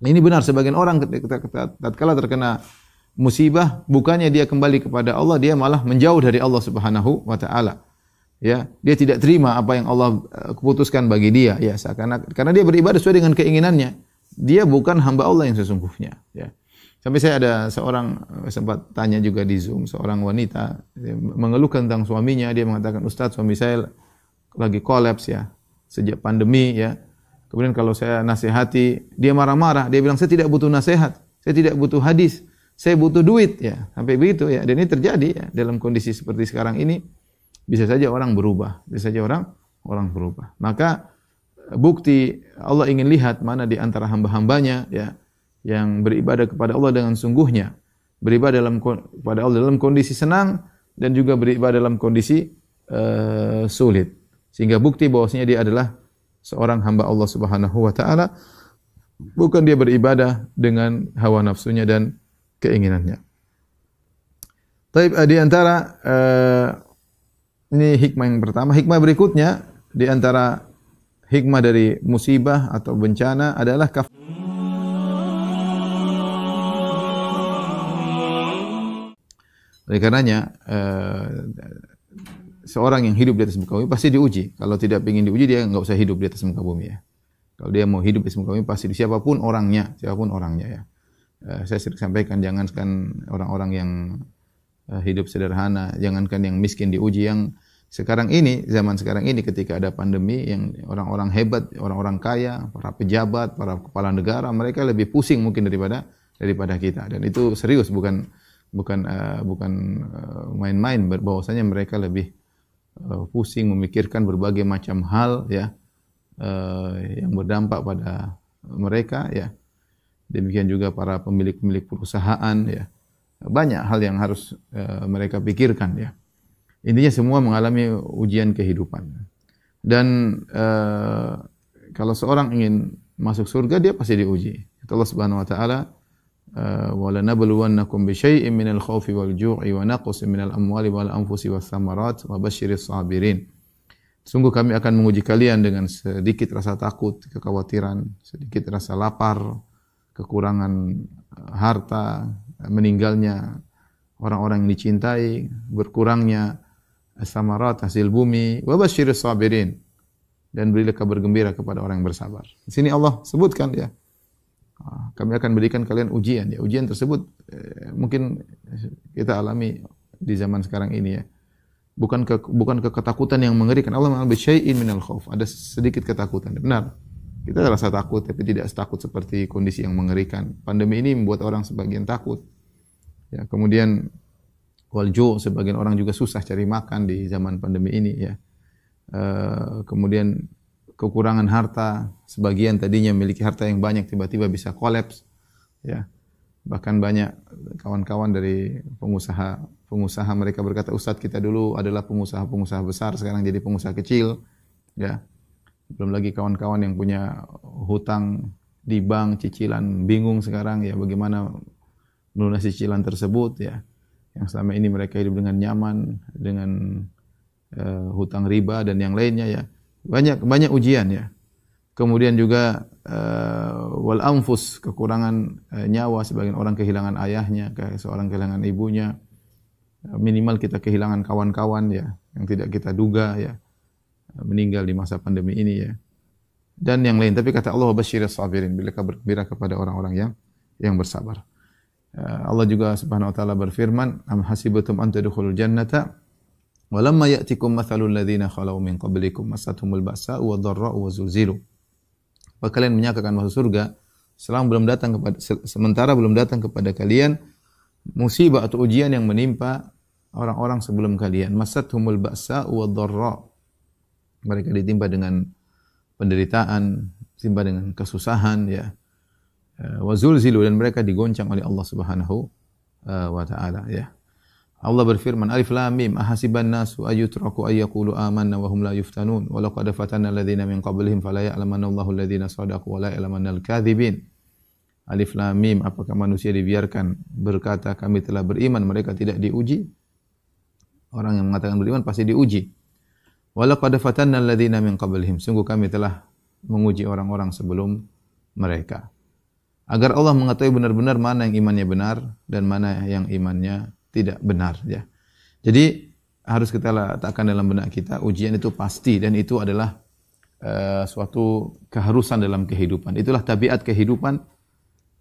Ini benar, sebagian orang tatkala terkena musibah, bukannya dia kembali kepada Allah, dia malah menjauh dari Allah Subhanahu wa taala. Ya, dia tidak terima apa yang Allah keputuskan bagi dia, ya, karena dia beribadah sesuai dengan keinginannya. Dia bukan hamba Allah yang sesungguhnya, ya. Sampai saya ada seorang sempat tanya juga di Zoom, seorang wanita mengeluhkan tentang suaminya. Dia mengatakan, "Ustaz, suami saya lagi kolaps, ya, sejak pandemi, ya. Kemudian kalau saya nasihati, dia marah-marah. Dia bilang, saya tidak butuh nasihat, saya tidak butuh hadis, saya butuh duit," ya. Sampai begitu, ya. Dan ini terjadi, ya, dalam kondisi seperti sekarang ini. Bisa saja orang berubah, bisa saja orang berubah. Maka bukti Allah ingin lihat mana di antara hamba-hambanya, ya, yang beribadah kepada Allah dengan sungguhnya, beribadah kepada Allah dalam kondisi senang dan juga beribadah dalam kondisi sulit. Sehingga bukti bahwasanya dia adalah seorang hamba Allah Subhanahu wa taala, bukan dia beribadah dengan hawa nafsunya dan keinginannya. Taib, di antara ini hikmah yang pertama. Hikmah berikutnya di antara hikmah dari musibah atau bencana adalah oleh karenanya seorang yang hidup di atas muka bumi pasti diuji. Kalau tidak ingin diuji, dia enggak usah hidup di atas muka bumi, ya. Kalau dia mau hidup di atas muka bumi, pasti siapapun orangnya, ya. Saya sering sampaikan, jangankan orang-orang yang hidup sederhana, jangankan yang miskin diuji. Yang sekarang ini, zaman sekarang ini, ketika ada pandemi, yang orang-orang hebat, orang-orang kaya, para pejabat, para kepala negara, mereka lebih pusing mungkin daripada kita. Dan itu serius, bukan main-main. Bahwasanya mereka lebih pusing memikirkan berbagai macam hal, ya, yang berdampak pada mereka, ya. Demikian juga para pemilik perusahaan, ya. Banyak hal yang harus mereka pikirkan, ya. Intinya semua mengalami ujian kehidupan. Dan kalau seorang ingin masuk surga, dia pasti diuji. Allah Subhanahu wa taala, "Wa lanabluwannakum bisyai'in minal khaufi wal ju'i wa naqsin minal amwali wal anfusi was samarat wa basyiris sabirin." Sungguh kami akan menguji kalian dengan sedikit rasa takut, kekhawatiran, sedikit rasa lapar, kekurangan harta, meninggalnya orang-orang yang dicintai, berkurangnya samarat, hasil bumi, wa basyiris sabirin, dan berilah kabar gembira kepada orang yang bersabar. Di sini Allah sebutkan, ya, kami akan berikan kalian ujian, ya. Ujian tersebut mungkin kita alami di zaman sekarang ini, ya. Bukan ketakutan yang mengerikan. Allah mengatakan bisyai'in minal khauf, ada sedikit ketakutan. Benar. Kita rasa takut, tapi tidak setakut seperti kondisi yang mengerikan. Pandemi ini membuat orang sebagian takut, ya. Kemudian walju, sebagian orang juga susah cari makan di zaman pandemi ini, ya. Kemudian kekurangan harta, sebagian tadinya memiliki harta yang banyak tiba-tiba bisa kolaps, ya. Bahkan banyak kawan-kawan dari pengusaha mereka berkata, "Ustadz, kita dulu adalah pengusaha besar, sekarang jadi pengusaha kecil," ya. Belum lagi kawan-kawan yang punya hutang di bank, cicilan, bingung sekarang, ya, bagaimana melunasi cicilan tersebut, ya. Yang selama ini mereka hidup dengan nyaman, dengan hutang riba dan yang lainnya, ya. Banyak ujian, ya. Kemudian juga wal anfus, kekurangan nyawa, sebagian orang kehilangan ayahnya, seorang kehilangan ibunya. Minimal kita kehilangan kawan-kawan, ya, yang tidak kita duga, ya, meninggal di masa pandemi ini, ya. Dan yang lain. Tapi kata Allah, basyiris sabirin, bila kabar gembira kepada orang-orang yang bersabar. Allah juga Subhanahu wa taala berfirman, "Am hasibatum an tadkhulul jannata wa lamma ya'tikum mathalul ladzina khalau min qablikum massatuhumul ba'sa'u wadh-dharra'u wa zulzilu." Apa kalian menyangka akan masuk surga sementara belum datang kepada kalian musibah atau ujian yang menimpa orang-orang sebelum kalian. Massatuhumul ba'sa'u wadh-dharra'u, mereka ditimpa dengan penderitaan, ditimpa dengan kesusahan, ya. Wa zulzilu, dan mereka digoncang oleh Allah Subhanahu wa taala, ya. Allah berfirman, "Alif lam mim, ahasiban nasu ayyutraku ayyaqulu amanna wa hum la yuftanun, wa laqad fatanna alladziina min qablihim fala ya'lamanna Allahu alladziina shadaqu wa la ya'lamanna al-kadzibin." Alif lam mim, apakah manusia dibiarkan berkata kami telah beriman, mereka tidak diuji? Orang yang mengatakan beriman pasti diuji. Wa laqad fatanna alladziina min qablihim, sungguh kami telah menguji orang-orang sebelum mereka. agar Allah mengetahui benar-benar mana yang imannya benar dan mana yang imannya tidak benar, ya. Jadi harus kita letakkan dalam benak kita, ujian itu pasti dan itu adalah suatu keharusan dalam kehidupan. Itulah tabiat kehidupan.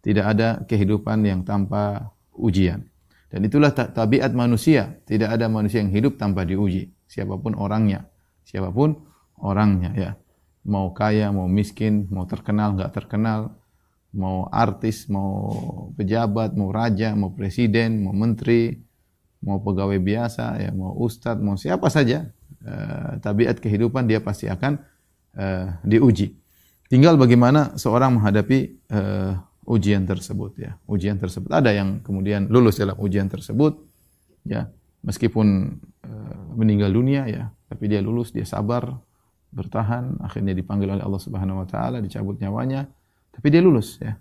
Tidak ada kehidupan yang tanpa ujian. Dan itulah tabiat manusia. Tidak ada manusia yang hidup tanpa diuji. Siapapun orangnya. Siapapun orangnya, ya. Mau kaya, mau miskin, mau terkenal, enggak terkenal, mau artis, mau pejabat, mau raja, mau presiden, mau menteri, mau pegawai biasa, ya, mau ustadz, mau siapa saja, tabiat kehidupan dia pasti akan diuji. Tinggal bagaimana seorang menghadapi ujian tersebut, ya. Ujian tersebut ada yang kemudian lulus dalam ujian tersebut, ya, meskipun meninggal dunia, ya, tapi dia lulus, dia sabar, bertahan, akhirnya dipanggil oleh Allah Subhanahu wa taala, dicabut nyawanya, tapi dia lulus, ya.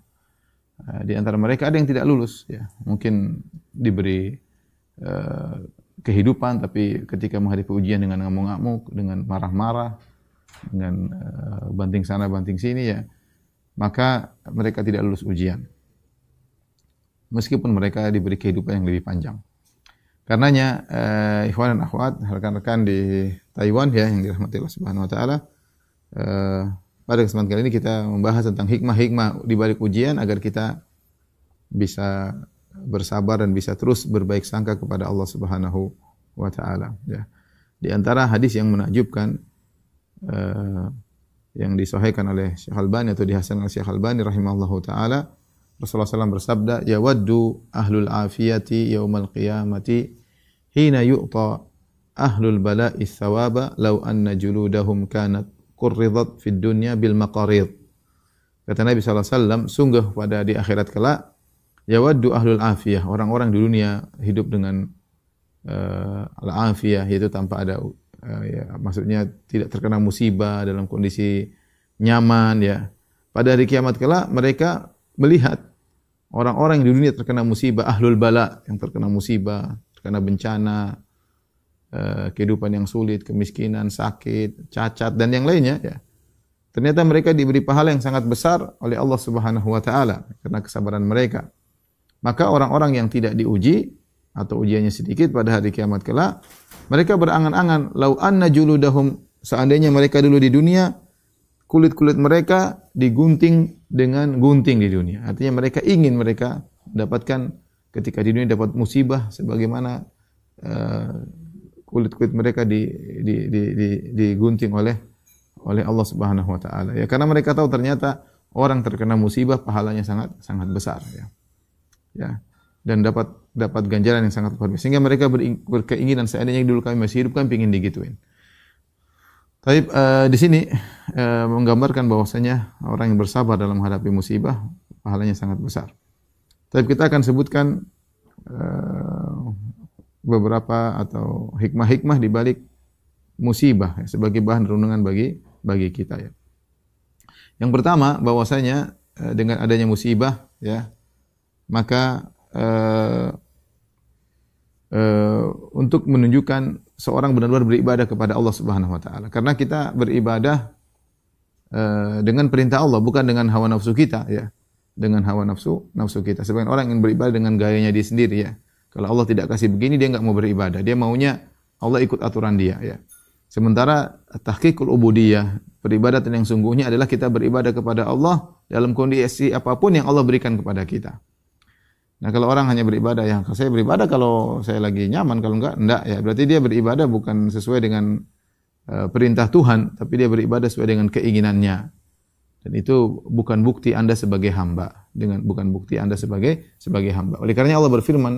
Di antara mereka ada yang tidak lulus, ya. Mungkin diberi kehidupan, tapi ketika menghadapi ujian dengan ngamuk-ngamuk, dengan marah-marah, dengan banting sana banting sini, ya, maka mereka tidak lulus ujian. Meskipun mereka diberi kehidupan yang lebih panjang. Karenanya ikhwan dan akhwat, rekan-rekan di Taiwan, ya, yang dirahmati Allah Subhanahu wa taala, pada kesempatan kali ini kita membahas tentang hikmah-hikmah di balik ujian agar kita bisa bersabar dan bisa terus berbaik sangka kepada Allah Subhanahu wa taala, ya. Di antara hadis yang menakjubkan yang disahihkan oleh Syekh Albani atau dihasankan oleh Syekh Albani rahimahullahu taala, Rasulullah SAW bersabda, "Yawaddu ahlul afiyati yaumal qiyamati hina yu'ta ahlul bala'i thawaba law anna juludahum kanat qurridat fid dunya bil maqarid." Kata Nabi SAW, sungguh pada di akhirat kelak, yawaddu ahlul afiyah, orang-orang di dunia hidup dengan al-afiyah, yaitu tanpa ada ya, maksudnya tidak terkena musibah, dalam kondisi nyaman, ya. Pada hari kiamat kelak mereka melihat orang-orang yang di dunia terkena musibah, ahlul bala, yang terkena musibah, terkena bencana, kehidupan yang sulit, kemiskinan, sakit, cacat dan yang lainnya, ya. Ternyata mereka diberi pahala yang sangat besar oleh Allah Subhanahu wa taala karena kesabaran mereka. Maka orang-orang yang tidak diuji atau ujiannya sedikit pada hari kiamat kelak, mereka berangan-angan, lau anna juludahum, seandainya mereka dulu di dunia, kulit-kulit mereka digunting dengan gunting di dunia. Artinya mereka ingin mereka dapatkan ketika di dunia dapat musibah sebagaimana kulit-kulit mereka digunting oleh Allah Subhanahu wa taala. Ya, karena mereka tahu ternyata orang terkena musibah pahalanya sangat sangat besar, ya. Ya. Dan dapat ganjaran yang sangat luar biasa. Sehingga mereka berkeinginan seandainya dulu kami masih hidup, kami ingin digituin. Tapi di sini menggambarkan bahwasanya orang yang bersabar dalam menghadapi musibah pahalanya sangat besar. Tapi kita akan sebutkan beberapa atau hikmah-hikmah di balik musibah, ya, sebagai bahan renungan bagi kita, ya. Yang pertama bahwasanya dengan adanya musibah, ya, maka untuk menunjukkan seorang benar-benar beribadah kepada Allah Subhanahu wa taala. Karena kita beribadah dengan perintah Allah, bukan dengan hawa nafsu kita, ya. Dengan hawa nafsu kita. Sebagian orang yang beribadah dengan gayanya dia sendiri, ya. Kalau Allah tidak kasih begini, dia enggak mau beribadah. Dia maunya Allah ikut aturan dia, ya. Sementara tahqiqul ubudiyah, peribadatan yang sungguhnya adalah kita beribadah kepada Allah dalam kondisi apapun yang Allah berikan kepada kita. Nah, kalau orang hanya beribadah, ya, saya beribadah kalau saya lagi nyaman, kalau enggak, ya. Berarti dia beribadah bukan sesuai dengan perintah Tuhan, tapi dia beribadah sesuai dengan keinginannya. Dan itu bukan bukti Anda sebagai hamba, bukan bukti Anda sebagai hamba. Oleh karenanya Allah berfirman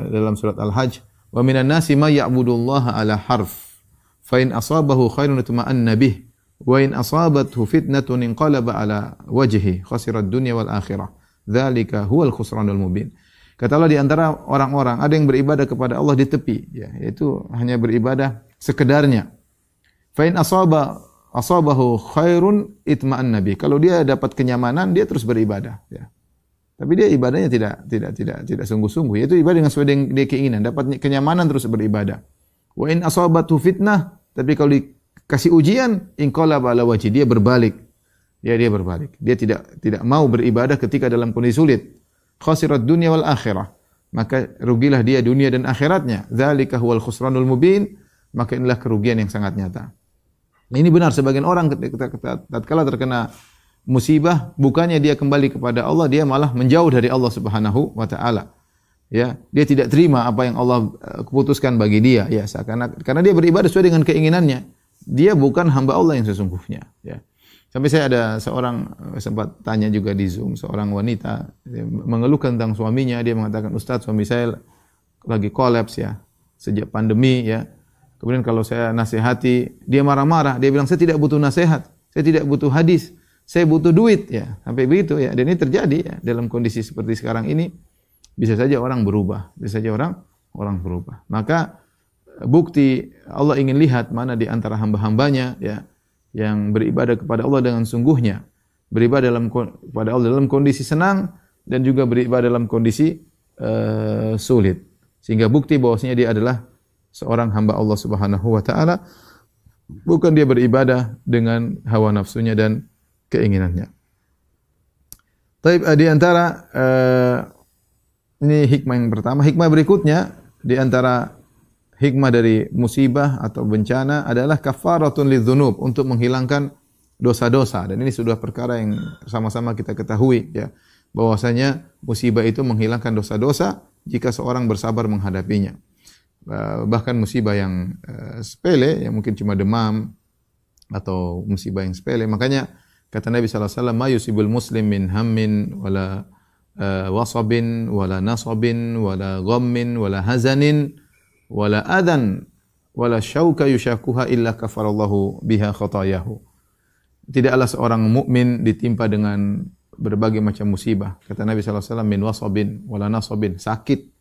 dalam surat Al-Hajj, "Wa minan nasi may ya'budullaha 'ala harf, fa in asabahu khairun itma'anna bih, wa in asabathu fitnatun inqalaba 'ala wajhihi, khasira ad-dunya wal akhirah. Dzalika huwal khusranul mubin." Kata Allah, di antara orang-orang ada yang beribadah kepada Allah di tepi, ya, yaitu hanya beribadah sekedarnya. Fa in asabahu khairun itma'anna bih. Kalau dia dapat kenyamanan, dia terus beribadah, ya. Tapi dia ibadahnya tidak sungguh-sungguh, yaitu ibadah dengan sesuai dengan dia keinginan, dapat kenyamanan terus beribadah. Wa in asabathu fitnah, tapi kalau dikasih ujian, inqalaba ala wajhi, dia berbalik. ya dia berbalik. Dia tidak mau beribadah ketika dalam kondisi sulit. Khasirat dunya wal akhirah. Maka rugilah dia dunia dan akhiratnya. Dzalika huwal khusranul mubin. Maka inilah kerugian yang sangat nyata. Ini benar, sebagian orang tatkala terkena musibah, bukannya dia kembali kepada Allah, dia malah menjauh dari Allah Subhanahu wa taala. Ya, dia tidak terima apa yang Allah putuskan bagi dia, ya, karena dia beribadah sesuai dengan keinginannya. Dia bukan hamba Allah yang sesungguhnya, ya. Sampai saya ada seorang sempat tanya juga di Zoom, seorang wanita mengeluhkan tentang suaminya. Dia mengatakan, "Ustaz, suami saya lagi kolaps ya, sejak pandemi ya. Kemudian kalau saya nasihati, dia marah-marah. Dia bilang, saya tidak butuh nasihat, saya tidak butuh hadis, saya butuh duit ya." Sampai begitu ya. Dan ini terjadi ya dalam kondisi seperti sekarang ini. Bisa saja orang berubah, bisa saja orang berubah. Maka bukti Allah ingin lihat mana di antara hamba-hambanya ya yang beribadah kepada Allah dengan sungguhnya, beribadah kepada Allah dalam kondisi senang dan juga beribadah dalam kondisi sulit. Sehingga bukti bahwasanya dia adalah seorang hamba Allah Subhanahu wa taala, bukan dia beribadah dengan hawa nafsunya dan keinginannya. Tapi di antara ini hikmah yang pertama, hikmah berikutnya di antara hikmah dari musibah atau bencana adalah kafaratun lidzunub, untuk menghilangkan dosa-dosa. Dan ini sudah perkara yang sama-sama kita ketahui ya, bahwasanya musibah itu menghilangkan dosa-dosa jika seorang bersabar menghadapinya. Bahkan musibah yang sepele, yang mungkin cuma demam atau musibah yang sepele, makanya kata Nabi sallallahu alaihi wasallam, "Ma yusibul muslim min hammin wala wasabin wala nasabin wala ghammin wala hazanin wala adan wala syauka yushakuha illa kafarallahu biha khatayahu." Tidaklah seorang mukmin ditimpa dengan berbagai macam musibah. Kata Nabi sallallahu alaihi wasallam, "Min wasabin wala nasabin", sakit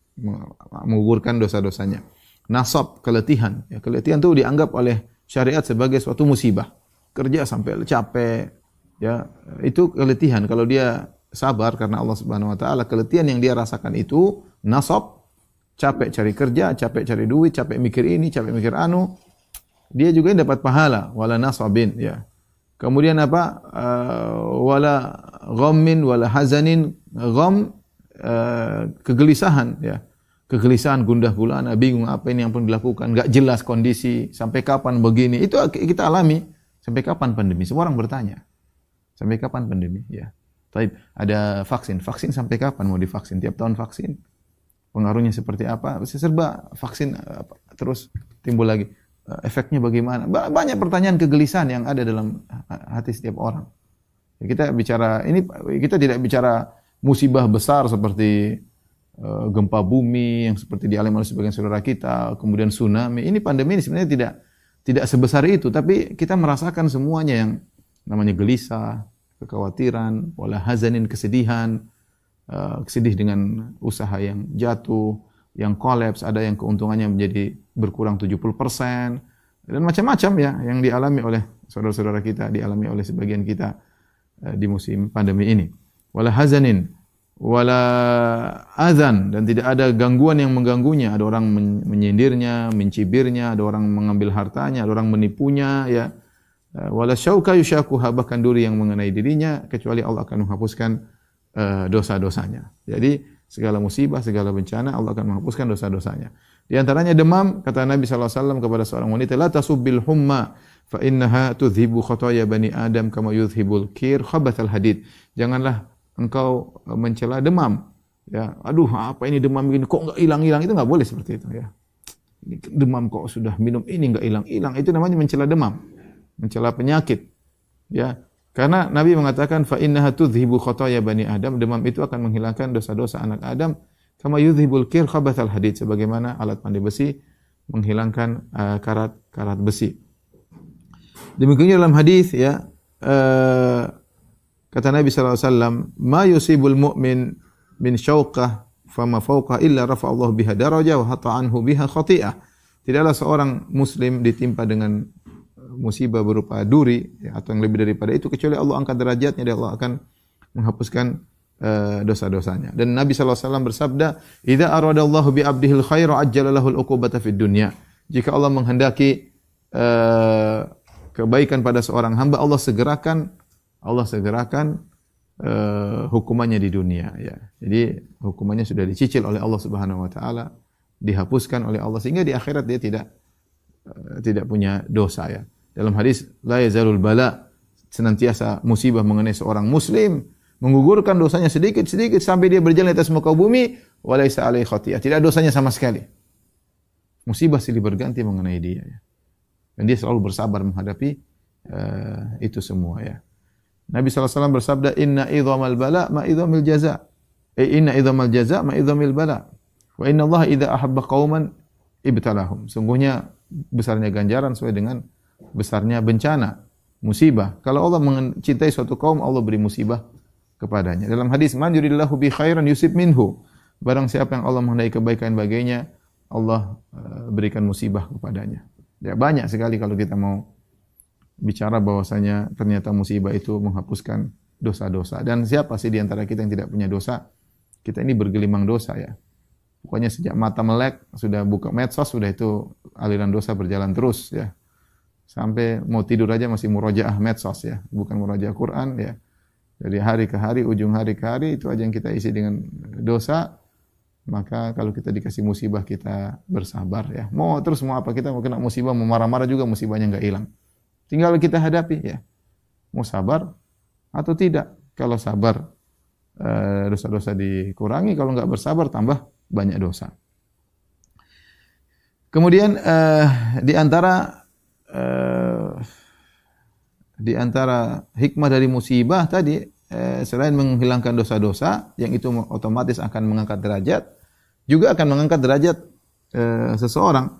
menggugurkan dosa-dosanya. Nasab, keletihan. Ya, keletihan itu dianggap oleh syariat sebagai suatu musibah. Kerja sampai capek, ya, itu keletihan. Kalau dia sabar karena Allah Subhanahu wa taala, keletihan yang dia rasakan itu nasab, capek cari kerja, capek cari duit, capek mikir ini, capek mikir anu, dia juga dapat pahala, wala nasabin ya. Kemudian apa? Wala ghammin wala hazanin. Gham, kegelisahan ya. Kegelisahan, gundah gulana, bingung apa ini yang pun dilakukan, enggak jelas kondisi, sampai kapan begini. Itu kita alami. Sampai kapan pandemi? Semua orang bertanya. Sampai kapan pandemi? Ya. Tapi ada vaksin. Vaksin sampai kapan mau divaksin? Tiap tahun vaksin. Pengaruhnya seperti apa? Serba vaksin terus timbul lagi. Efeknya bagaimana? Banyak pertanyaan kegelisahan yang ada dalam hati setiap orang. Kita bicara ini, kita tidak bicara musibah besar seperti gempa bumi yang seperti dialami oleh sebagian saudara kita, kemudian tsunami. Ini pandemi ini sebenarnya tidak sebesar itu, tapi kita merasakan semuanya yang namanya gelisah, kekhawatiran, wala hazanin, kesedihan, kesedih dengan usaha yang jatuh, yang kolaps, ada yang keuntungannya menjadi berkurang 70%, dan macam-macam ya yang dialami oleh saudara-saudara kita, dialami oleh sebagian kita di musim pandemi ini. Wala hazanin, wala azan, dan tidak ada gangguan yang mengganggunya. Ada orang menyindirnya, mencibirnya, ada orang mengambil hartanya, ada orang menipunya ya. Wala syauka yushakuha, bahkan duri yang mengenai dirinya, kecuali Allah akan menghapuskan dosa-dosanya. Jadi segala musibah, segala bencana Allah akan menghapuskan dosa-dosanya. Di antaranya demam, kata Nabi sallallahu alaihi wasallam kepada seorang wanita, "La tasubbil humma fa innaha tudhibu khataaya bani Adam kama yudhibul kir khabathal hadid." Janganlah engkau mencela demam. Ya, aduh, apa ini demam begini kok enggak hilang-hilang, itu enggak boleh seperti itu ya. Ini demam kok sudah minum ini enggak hilang-hilang, itu namanya mencela demam, mencela penyakit. Ya, karena Nabi mengatakan fa innaha tudhibu khataaya bani Adam, demam itu akan menghilangkan dosa-dosa anak Adam, kama yudhibul kir khabathal hadid, sebagaimana alat pandai besi menghilangkan karat besi. Demikian dalam hadis ya, kata Nabi sallallahu alaihi wasallam, "Ma yusibul mu'min min syauqah fama fawqa illa rafa Allah biha darajah wa hatta anhu biha khati'ah." Tidaklah seorang muslim ditimpa dengan musibah berupa duri ya, atau yang lebih daripada itu, kecuali Allah angkat derajatnya dan Allah akan menghapuskan dosa-dosanya. Dan Nabi sallallahu alaihi wasallam bersabda, "Idza aradallahu bi 'abdihil khaira ajjala lahul 'uqubata fid dunya." Jika Allah menghendaki kebaikan pada seorang hamba, Allah segerakan Allah segerakan hukumannya di dunia, ya. Jadi hukumannya sudah dicicil oleh Allah Subhanahu wa taala, dihapuskan oleh Allah sehingga di akhirat dia tidak punya dosa, ya. Dalam hadis la yazalul bala, senantiasa musibah mengenai seorang muslim, menggugurkan dosanya sedikit-sedikit sampai dia berjalan di atas muka bumi, walaisa alaihi khati'ah, tidak ada dosanya sama sekali. Musibah silih berganti mengenai dia, ya. Dan dia selalu bersabar menghadapi itu semua, ya. Nabi SAW bersabda, inna idhamal bala ma idhamil jaza. Inna idhamal jaza ma idhamil bala. Wa inna Allah idha ahabba qauman ibtalahum. Sungguhnya besarnya ganjaran sesuai dengan besarnya bencana, musibah. Kalau Allah mencintai suatu kaum, Allah beri musibah kepadanya. Dalam hadis, man yuridillahu bi khairan yusib minhu. Barang siapa yang Allah menghendaki kebaikan baginya, Allah berikan musibah kepadanya. Ya, banyak sekali kalau kita mau bicara bahwasanya ternyata musibah itu menghapuskan dosa-dosa. Dan siapa sih di antara kita yang tidak punya dosa? Kita ini bergelimang dosa, ya. Pokoknya sejak mata melek, sudah buka medsos, sudah itu aliran dosa berjalan terus, ya. Sampai mau tidur aja masih murojaah medsos, ya. Bukan murojaah Quran, ya. Dari hari ke hari, ujung hari ke hari, itu aja yang kita isi dengan dosa. Maka kalau kita dikasih musibah, kita bersabar, ya. Mau apa kita mau kena musibah, mau marah-marah juga musibahnya nggak hilang. Tinggal kita hadapi, ya. Mau sabar atau tidak. Kalau sabar, dosa-dosa dikurangi. Kalau nggak bersabar, tambah banyak dosa. Kemudian di antara hikmah dari musibah tadi, selain menghilangkan dosa-dosa, yang itu otomatis akan mengangkat derajat, juga akan mengangkat derajat seseorang.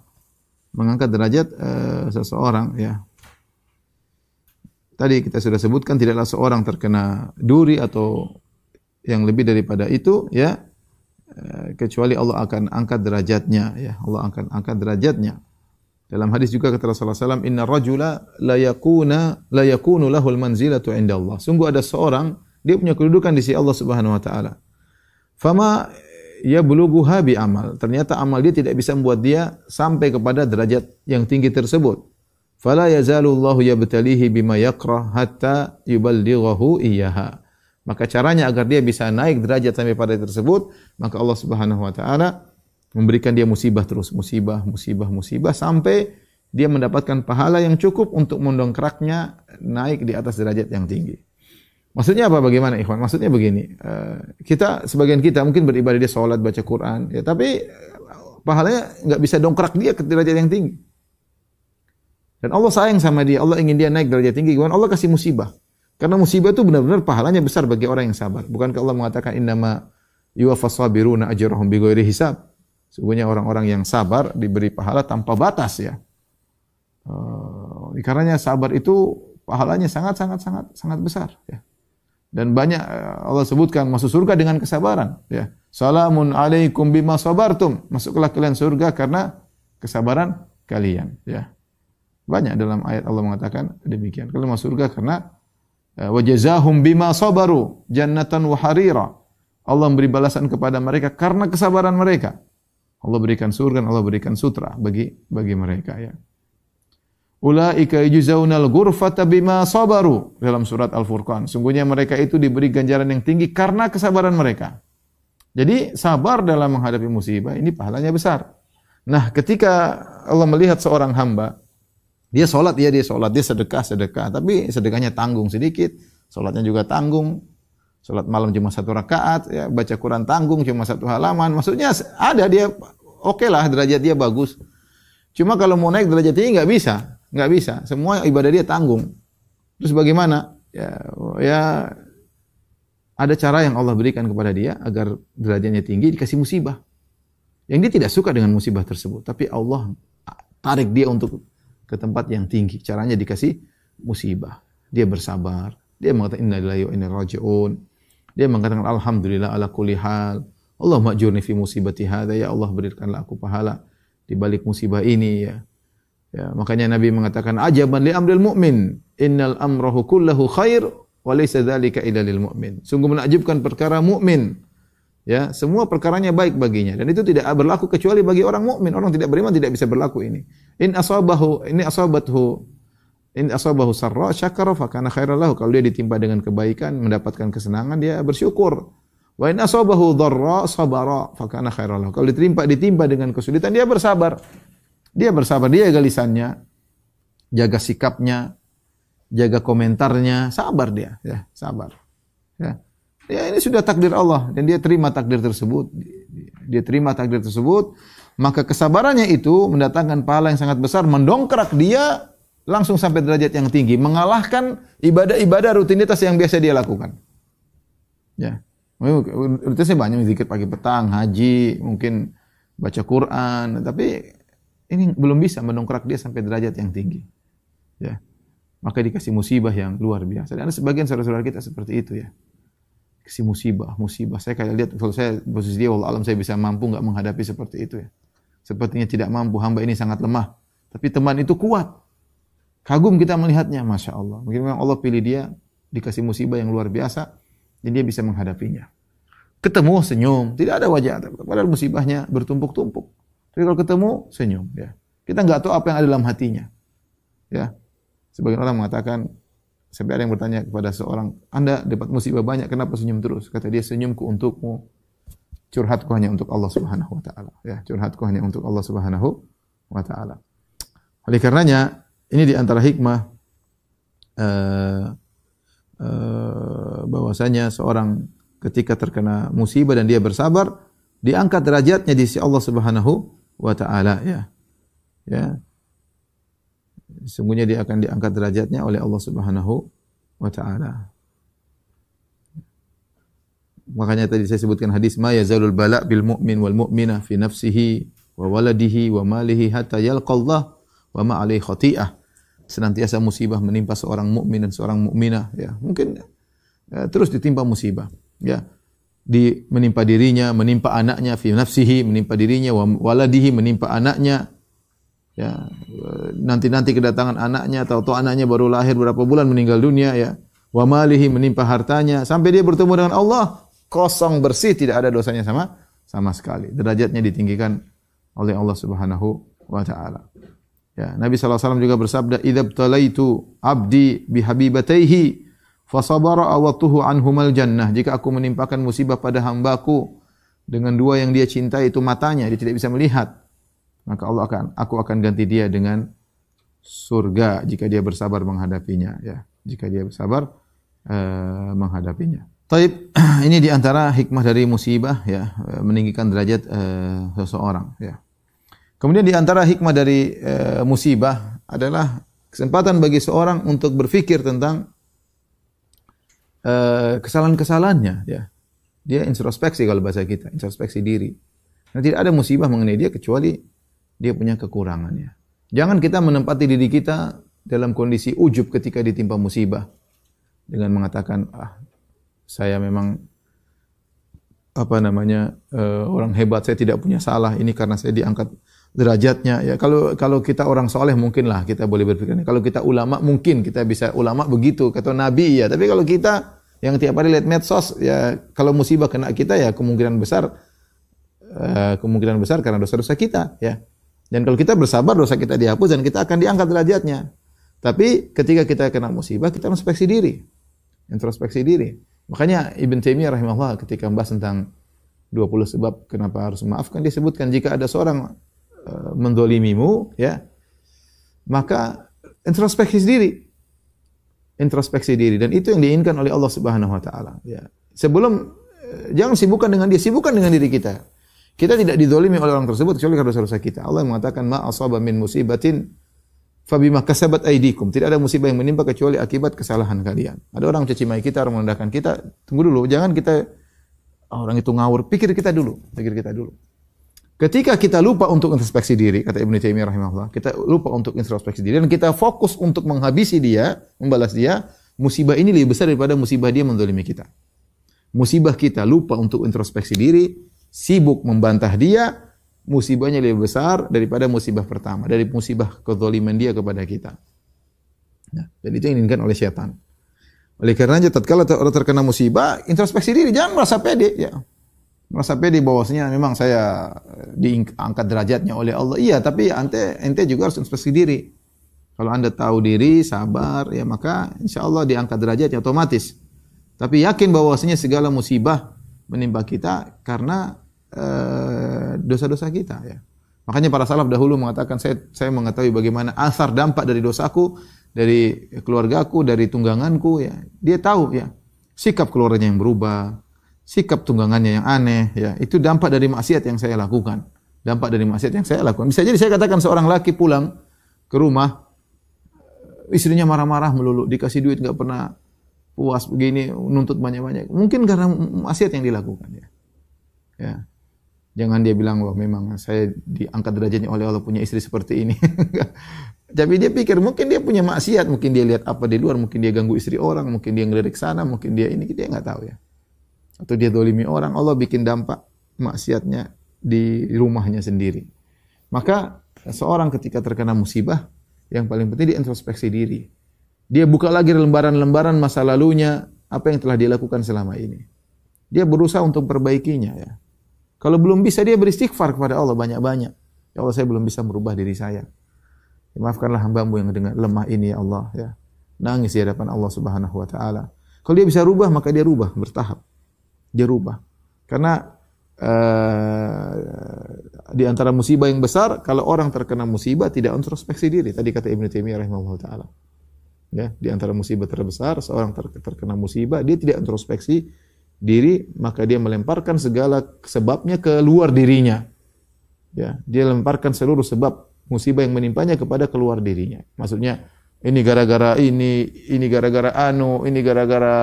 Mengangkat derajat seseorang, ya. Tadi kita sudah sebutkan tidaklah seorang terkena duri atau yang lebih daripada itu, ya, kecuali Allah akan angkat derajatnya, ya. Allah akan angkat derajatnya. Dalam hadis juga kata Rasulullah SAW, inna rajula la yakunu lahul manzilatu inda Allah. Sungguh ada seorang, dia punya kedudukan di sisi Allah Subhanahu wa taala. Fama yablughuha bi amal. Ternyata amal dia tidak bisa membuat dia sampai kepada derajat yang tinggi tersebut. Fala yazalu Allahu yabtalihi bima yakrah hatta yuballighahu iyyaha. Maka caranya agar dia bisa naik derajat sampai pada tersebut, maka Allah Subhanahu wa taala memberikan dia musibah terus, musibah sampai dia mendapatkan pahala yang cukup untuk mendongkraknya naik di atas derajat yang tinggi. Maksudnya apa, bagaimana ikhwan? Maksudnya begini, sebagian kita mungkin beribadah, dia salat, baca Quran, ya, tapi pahalanya enggak bisa dongkrak dia ke derajat yang tinggi. Dan Allah sayang sama dia, Allah ingin dia naik derajat tinggi. Gimana? Allah kasih musibah. Karena musibah itu benar-benar pahalanya besar bagi orang yang sabar. Bukankah Allah mengatakan innama yuwaffas sabiruna ajrahum bighairi hisab? Sesungguhnya orang-orang yang sabar diberi pahala tanpa batas, ya. Karenanya sabar itu pahalanya sangat besar, ya. Dan banyak Allah sebutkan masuk surga dengan kesabaran, ya. Salamun alaikum bima sabartum. Masuklah kalian surga karena kesabaran kalian, ya. Banyak dalam ayat Allah mengatakan demikian. Kalian masuk surga karena wa jazahum bima sabaru jannatan wa harira. Allah memberi balasan kepada mereka karena kesabaran mereka. Allah berikan surga, Allah berikan sutra bagi mereka, ya. Ulaika yujzaunal ghurfata bima sabaru, dalam surat Al-Furqan. Sungguhnya mereka itu diberi ganjaran yang tinggi karena kesabaran mereka. Jadi sabar dalam menghadapi musibah ini pahalanya besar. Nah, ketika Allah melihat seorang hamba, dia sholat, dia sedekah, tapi sedekahnya tanggung sedikit, sholatnya juga tanggung, sholat malam cuma 1 rakaat, ya, baca Quran tanggung cuma 1 halaman, maksudnya ada dia, oke lah, derajat dia bagus. Cuma kalau mau naik derajat tinggi nggak bisa, semua ibadah dia tanggung. Terus bagaimana? Ya ada cara yang Allah berikan kepada dia agar derajatnya tinggi, dikasih musibah. Yang dia tidak suka dengan musibah tersebut, tapi Allah tarik dia untuk ke tempat yang tinggi. Caranya dikasih musibah. Dia bersabar. Dia mengatakan inna lillahi wa inna ilaihi raji'un. Dia mengatakan alhamdulillah ala kulli hal. Allahumma ajurni fi musibati hadza, ya Allah berikanlah aku pahala di balik musibah ini, ya. Ya, makanya Nabi mengatakan ajaban li amril mu'min, innal amrahu kullahu khair wa laysa dzalika illa lil mu'min. Sungguh menakjubkan perkara mukmin. Ya, semua perkaranya baik baginya, dan itu tidak berlaku kecuali bagi orang mukmin. Orang tidak beriman tidak bisa berlaku ini. In asabathu In asabahu sarra syakara fa kana khairan lahu. Kalau dia ditimpa dengan kebaikan, mendapatkan kesenangan, dia bersyukur. Wa in asabahu dharra sabara fa kana khairan lahu. Kalau ditimpa dengan kesulitan, dia bersabar. Dia bersabar, dia jaga lisannya, jaga sikapnya, jaga komentarnya, sabar dia, ya, sabar. Ya. Ya, ini sudah takdir Allah dan dia terima takdir tersebut. Dia terima takdir tersebut, maka kesabarannya itu mendatangkan pahala yang sangat besar, mendongkrak dia langsung sampai derajat yang tinggi, mengalahkan ibadah-ibadah rutinitas yang biasa dia lakukan. Ya. Rutinitasnya banyak, zikir pagi petang, haji, mungkin baca Quran, tapi ini belum bisa mendongkrak dia sampai derajat yang tinggi. Ya. Maka dikasih musibah yang luar biasa. Dan sebagian saudara-saudara kita seperti itu ya. Kasih musibah. Saya kayak lihat kalau saya posisi dia, wallah alam saya bisa mampu enggak menghadapi seperti itu ya. Sepertinya tidak mampu, hamba ini sangat lemah. Tapi teman itu kuat. Kagum kita melihatnya, Masya Allah. Mungkin memang Allah pilih dia, dikasih musibah yang luar biasa, dan dia bisa menghadapinya. Ketemu, senyum, tidak ada wajah. Padahal musibahnya bertumpuk-tumpuk. Tapi kalau ketemu, senyum. Ya. Kita enggak tahu apa yang ada dalam hatinya. Ya. Sebagian orang mengatakan, sampai ada yang bertanya kepada seorang, Anda dapat musibah banyak, kenapa senyum terus? Kata dia, senyumku untukmu, curhatku hanya untuk Allah Subhanahu wa taala. Ya, curhatku hanya untuk Allah Subhanahu wa taala. Oleh karenanya, ini di antara hikmah bahwasanya seorang ketika terkena musibah dan dia bersabar, diangkat derajatnya di sisi Allah Subhanahu wa taala ya. Ya. Sesungguhnya dia akan diangkat derajatnya oleh Allah Subhanahu wa taala. Makanya tadi saya sebutkan hadis ma yazalul bala bil mu'min wal mu'mina fi nafsihi wa waladihi wa malihi hatta yalqallah wa ma alaihi khati'ah. Senantiasa musibah menimpa seorang mukmin dan seorang mukminah ya. Mungkin terus ditimpa musibah ya. Menimpa dirinya, menimpa anaknya fi nafsihi, menimpa dirinya wa waladihi, menimpa anaknya. Ya, nanti kedatangan anaknya, tahu-tahu anaknya baru lahir berapa bulan meninggal dunia ya. Wa malihi, menimpa hartanya sampai dia bertemu dengan Allah kosong bersih, tidak ada dosanya sama sekali. Derajatnya ditinggikan oleh Allah Subhanahu wa taala. Ya, Nabi sallallahu alaihi wasallam juga bersabda, "Idzabtalaitu 'abdi bihabibataihi fasabara awatuhu anhumal jannah." Jika aku menimpakan musibah pada hambaku dengan dua yang dia cintai, itu matanya, dia tidak bisa melihat, maka aku akan ganti dia dengan surga jika dia bersabar menghadapinya ya, jika dia bersabar menghadapinya. Taib, ini di antara hikmah dari musibah ya, meninggikan derajat seseorang ya. Kemudian di antara hikmah dari musibah adalah kesempatan bagi seorang untuk berfikir tentang kesalahan-kesalahannya ya. Dia introspeksi kalau bahasa kita, introspeksi diri. Nah, tidak ada musibah mengenai dia kecuali dia punya kekurangannya. Jangan kita menempati diri kita dalam kondisi ujub ketika ditimpa musibah dengan mengatakan, saya memang orang hebat, saya tidak punya salah, ini karena saya diangkat derajatnya. Ya, kalau kita orang soleh mungkinlah kita boleh berpikir. Kalau kita ulama mungkin kita bisa ulama begitu, kata Nabi ya. Tapi kalau kita yang tiap hari lihat medsos ya, kalau musibah kena kita ya kemungkinan besar karena dosa-dosa kita ya. Dan kalau kita bersabar, dosa kita dihapus dan kita akan diangkat derajatnya. Tapi ketika kita kena musibah, kita introspeksi diri. Makanya Ibn Taimiyah rahimahullah ketika membahas tentang 20 sebab kenapa harus memaafkan, dia sebutkan jika ada seorang mendolimimu, ya, maka introspeksi diri. Dan itu yang diinginkan oleh Allah Subhanahu Wa Taala. Ya. Jangan sibukkan dengan dia, sibukkan dengan diri kita. Kita tidak didolimi oleh orang tersebut kecuali karena dosa-dosa kita. Allah mengatakan ma asaba min musibatin fabima kasabat aydikum. Tidak ada musibah yang menimpa kecuali akibat kesalahan kalian. Ada orang mencaci maki kita, orang merendahkan kita. Tunggu dulu, jangan kita orang itu ngawur. Pikir kita dulu. Ketika kita lupa untuk introspeksi diri, kata Ibnu Taimiyah rahimahullah, kita lupa untuk introspeksi diri dan kita fokus untuk menghabisi dia, membalas dia, musibah ini lebih besar daripada musibah dia menzalimi kita. Musibah kita lupa untuk introspeksi diri, sibuk membantah dia, musibahnya lebih besar daripada musibah pertama, dari musibah kezaliman dia kepada kita. Nah, dan itu yang diinginkan oleh syaitan. Oleh karenanya tatkala orang terkena musibah, introspeksi diri, jangan merasa pede ya. Merasa pede bahwasanya memang saya diangkat derajatnya oleh Allah. Iya, tapi ente juga harus introspeksi diri. Kalau Anda tahu diri, sabar, ya maka insya Allah diangkat derajatnya otomatis. Tapi yakin bahwasanya segala musibah menimpa kita karena dosa-dosa kita, ya. Makanya para salaf dahulu mengatakan, saya mengetahui bagaimana asar dampak dari dosaku, dari keluargaku, dari tungganganku, ya. Dia tahu, ya, sikap keluarganya yang berubah, sikap tunggangannya yang aneh, ya, itu dampak dari maksiat yang saya lakukan. Dampak dari maksiat yang saya lakukan. Bisa jadi saya katakan seorang laki pulang ke rumah, istrinya marah-marah melulu, dikasih duit nggak pernah puas begini, nuntut banyak-banyak. Mungkin karena maksiat yang dilakukan, ya. Ya. Jangan dia bilang, wah memang saya diangkat derajatnya oleh Allah punya istri seperti ini. Tapi dia pikir mungkin dia punya maksiat, mungkin dia lihat apa di luar, mungkin dia ganggu istri orang, mungkin dia ngelirik sana, mungkin dia ini, dia nggak tahu, ya. Atau dia dolimi orang, Allah bikin dampak maksiatnya di rumahnya sendiri. Maka seorang ketika terkena musibah, yang paling penting dia introspeksi diri. Dia buka lagi lembaran-lembaran masa lalunya, apa yang telah dia lakukan selama ini. Dia berusaha untuk perbaikinya, ya. Kalau belum bisa, dia beristighfar kepada Allah banyak-banyak. Ya Allah, saya belum bisa merubah diri saya. Ya, maafkanlah hamba-Mu yang dengan lemah ini, ya Allah, ya. Nangis di hadapan Allah Subhanahu wa taala. Kalau dia bisa rubah, maka dia rubah bertahap. Dia rubah. Karena di antara musibah yang besar, kalau orang terkena musibah tidak introspeksi diri. Tadi kata Ibnu Taimiyah rahimahullah taala. Ya, di antara musibah terbesar, seorang terkena musibah, dia tidak introspeksi diri, maka dia melemparkan segala sebabnya ke luar dirinya. Ya, dia lemparkan seluruh sebab musibah yang menimpanya kepada keluar dirinya. Maksudnya, ini gara-gara ini gara-gara ini gara-gara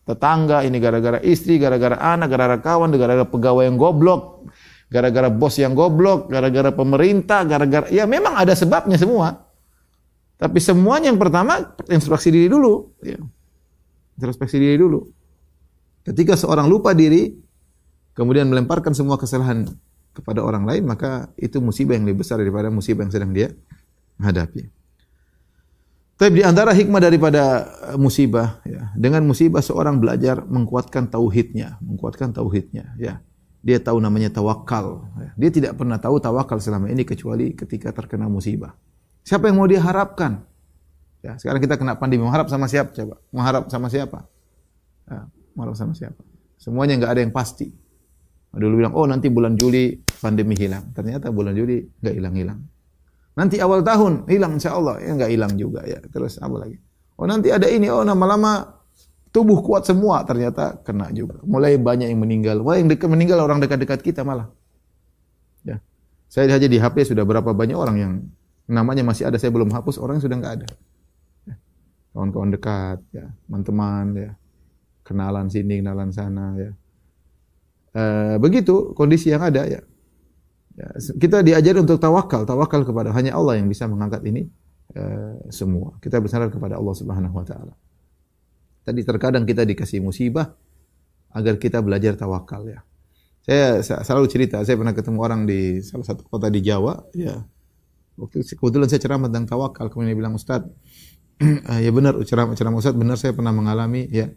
tetangga, ini gara-gara istri, gara-gara anak, gara-gara kawan, gara-gara pegawai yang goblok, gara-gara bos yang goblok, gara-gara pemerintah, gara-gara, ya memang ada sebabnya semua. Tapi semuanya yang pertama, introspeksi diri dulu. Ya. Introspeksi diri dulu. Ketika seorang lupa diri, kemudian melemparkan semua kesalahan kepada orang lain, maka itu musibah yang lebih besar daripada musibah yang sedang dia hadapi. Tapi di antara hikmah daripada musibah, ya, dengan musibah seorang belajar menguatkan tauhidnya, ya. Dia tahu namanya tawakal. Ya. Dia tidak pernah tahu tawakal selama ini kecuali ketika terkena musibah. Siapa yang mau dia harapkan? Ya, sekarang kita kena pandemi, mengharap sama siapa? Coba, mengharap sama siapa? Ya, mengharap sama siapa? Semuanya nggak ada yang pasti. Dulu bilang, oh nanti bulan Juli pandemi hilang. Ternyata bulan Juli nggak hilang-hilang. Nanti awal tahun hilang insya Allah, ya nggak hilang juga, ya. Terus apa lagi? Oh nanti ada ini, oh lama-lama tubuh kuat semua, ternyata kena juga. Mulai banyak yang meninggal. Wah yang dekat meninggal orang dekat-dekat kita malah. Ya, saya aja di HP sudah berapa banyak orang yang namanya masih ada, saya belum hapus, orang sudah nggak ada. Ya. Kawan-kawan dekat, ya, teman-teman, ya, kenalan sini, kenalan sana, ya. Begitu kondisi yang ada, ya. Ya, kita diajari untuk tawakal kepada hanya Allah yang bisa mengangkat ini semua. Kita bersandar kepada Allah Subhanahu wa taala. Tadi terkadang kita dikasih musibah agar kita belajar tawakal, ya. Saya selalu cerita, saya pernah ketemu orang di salah satu kota di Jawa, ya. Waktu kebetulan saya ceramah tentang tawakal, kemudian dia bilang, "Ustaz, ya benar ceramah Ustaz, benar saya pernah mengalami, ya.